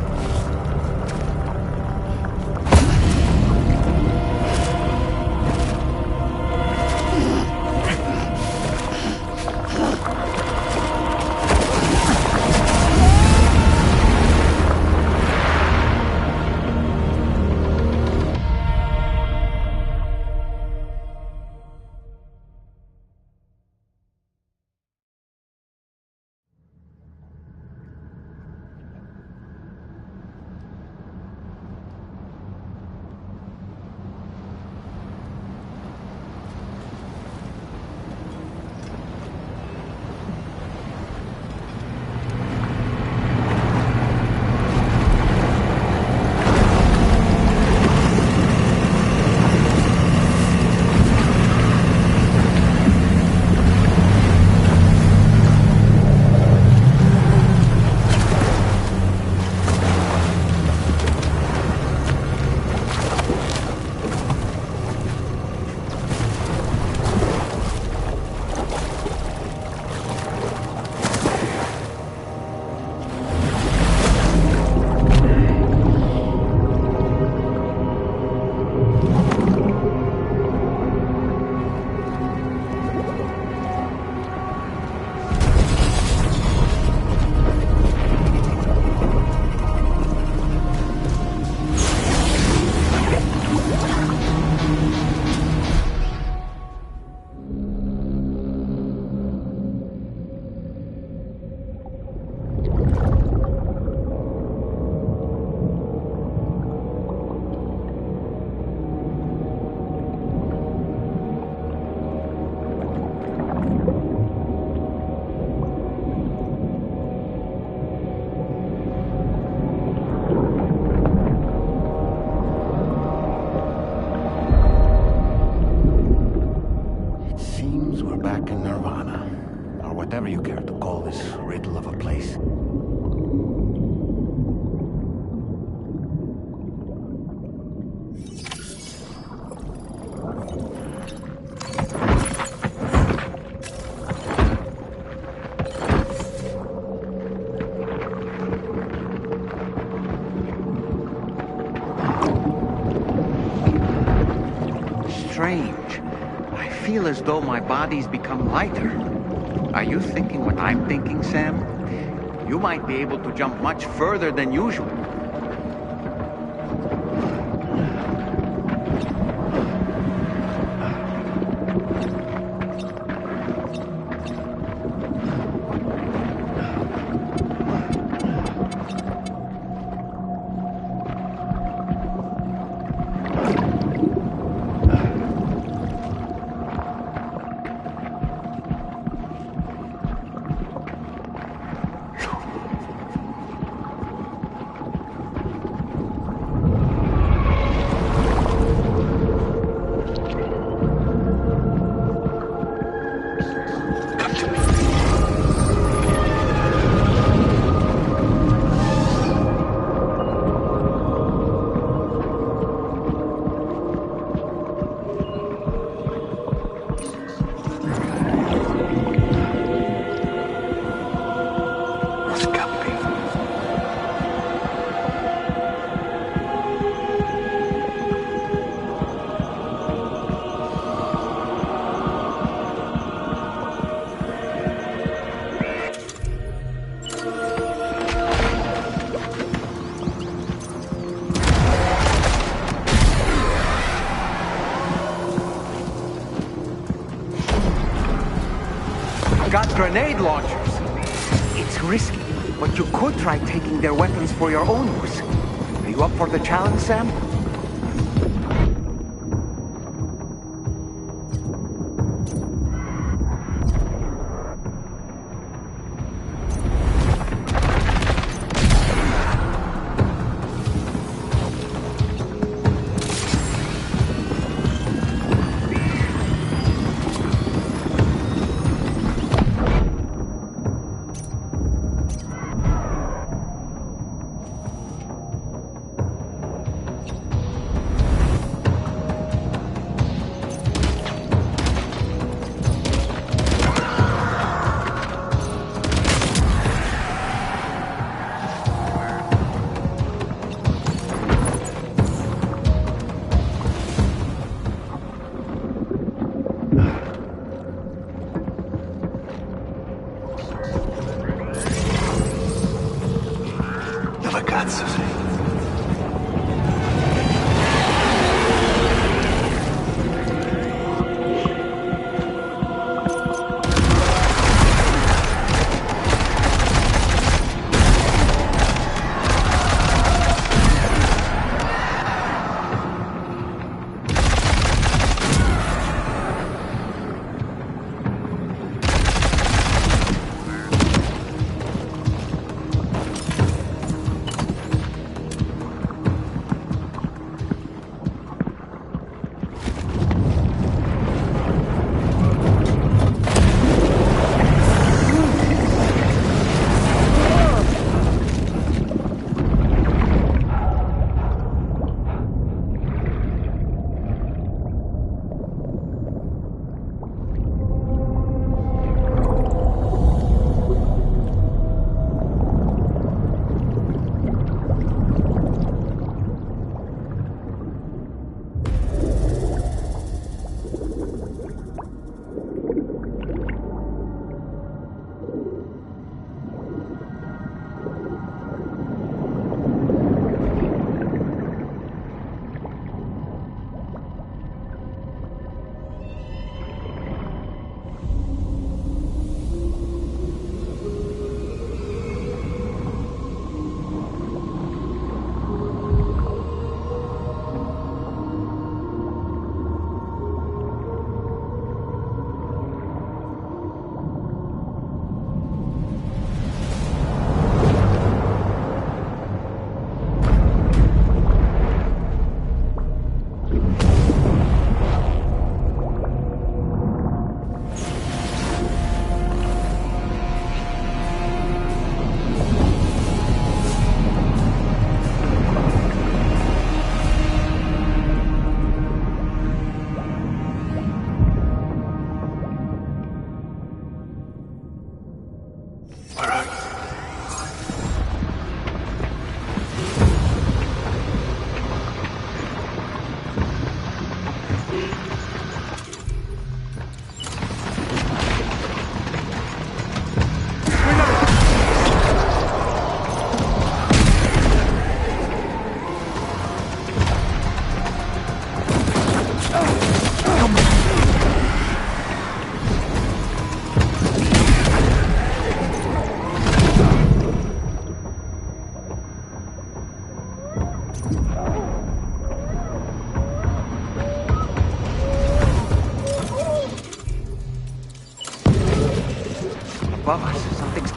strange. I feel as though my body's become lighter. Are you thinking what I'm thinking, Sam? You might be able to jump much further than usual. Got grenade launchers. It's risky, but you could try taking their weapons for your own use. Are you up for the challenge, Sam?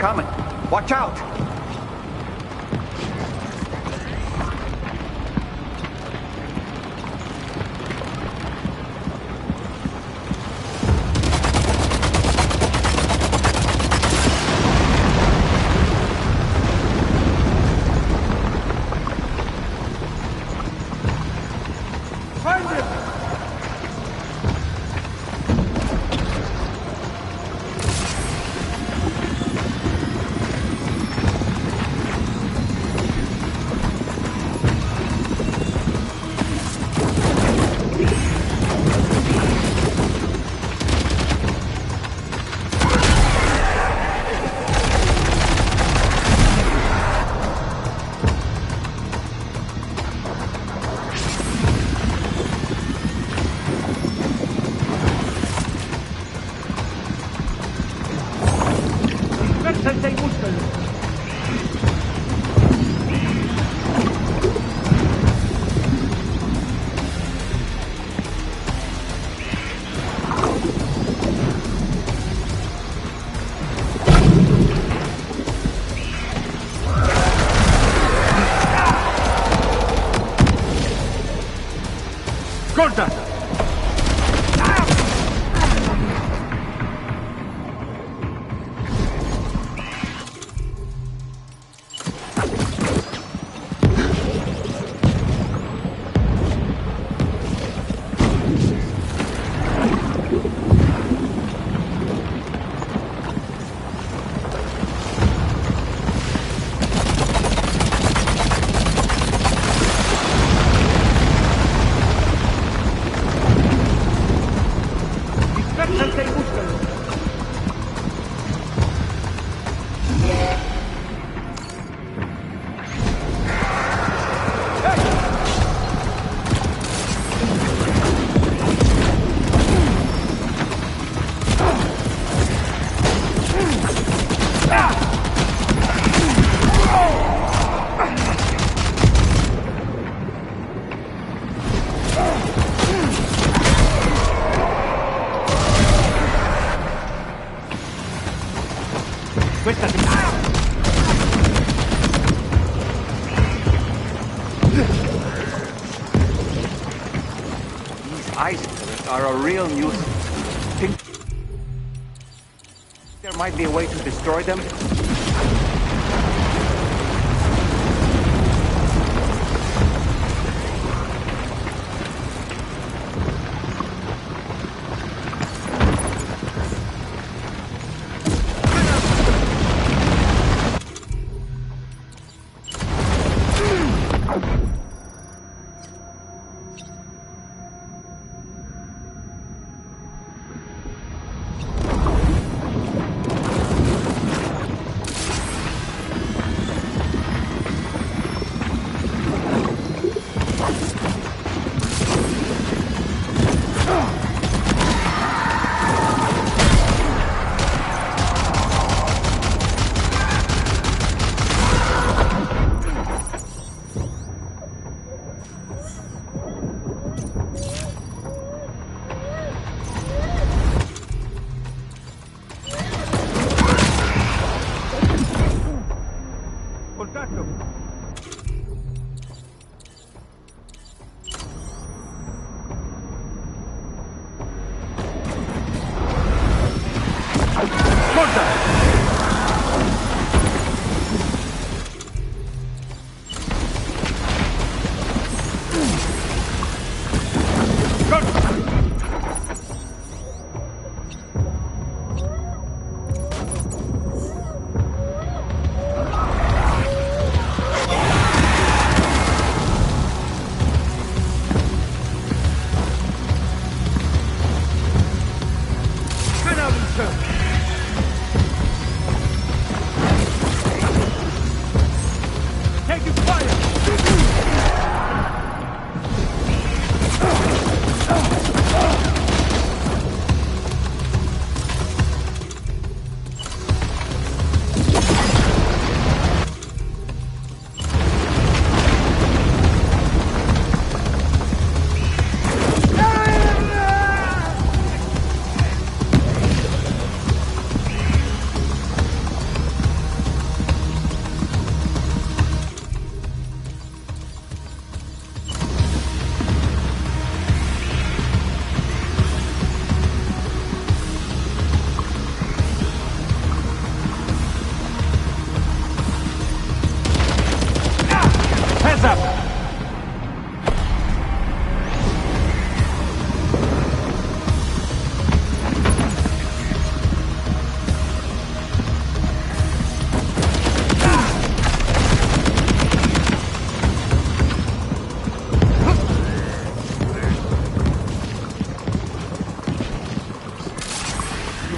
coming. Watch out! Corta! Islanders are a real nuisance. Think there might be a way to destroy them?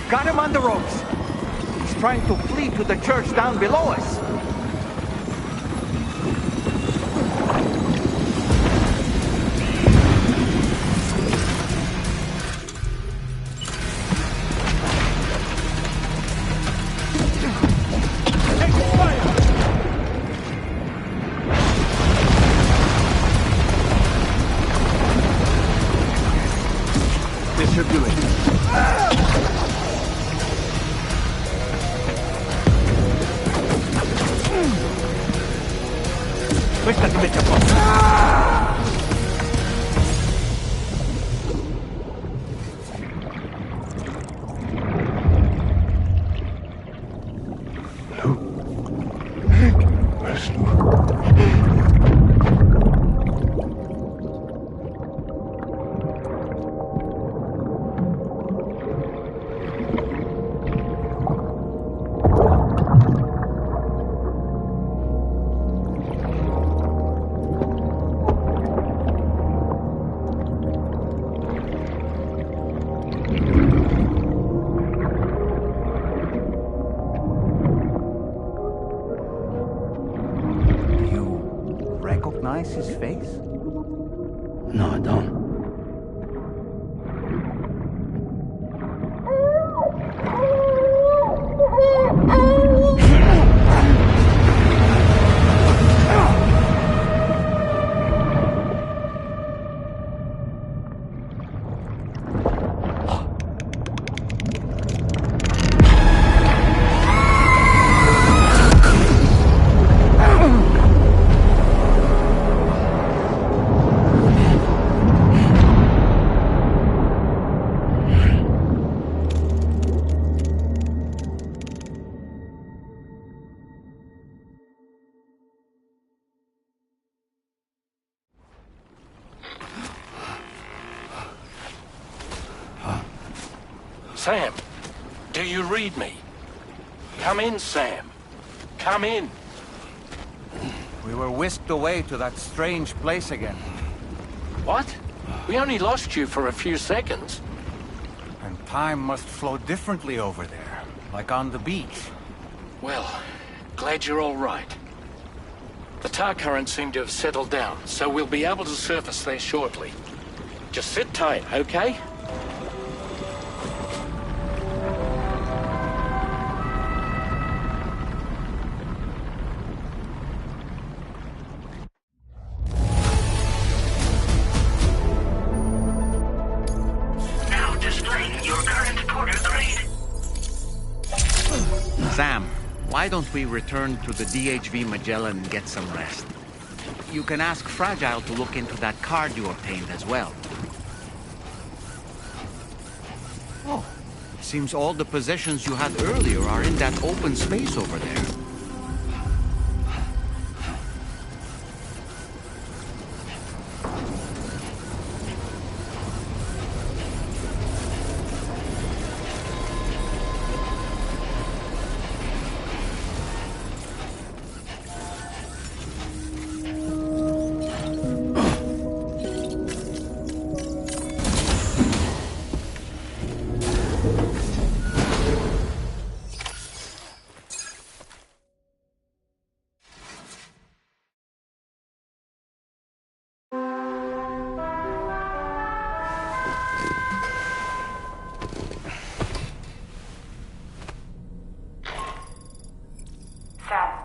Got him on the ropes. He's trying to flee to the church down below us. This should do it. Questa ti mette a posto. Recognize his face? No, I don't. Sam, do you read me? Come in, Sam. Come in. We were whisked away to that strange place again. What? We only lost you for a few seconds. And time must flow differently over there, like on the beach. Well, glad you're all right. The tar currents seem to have settled down, so we'll be able to surface there shortly. Just sit tight, okay? Sam, why don't we return to the DHV Magellan and get some rest? You can ask Fragile to look into that card you obtained as well. Oh, seems all the possessions you had earlier are in that open space over there. Sam,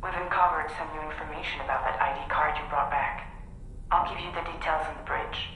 we've uncovered some new information about that ID card you brought back. I'll give you the details on the bridge.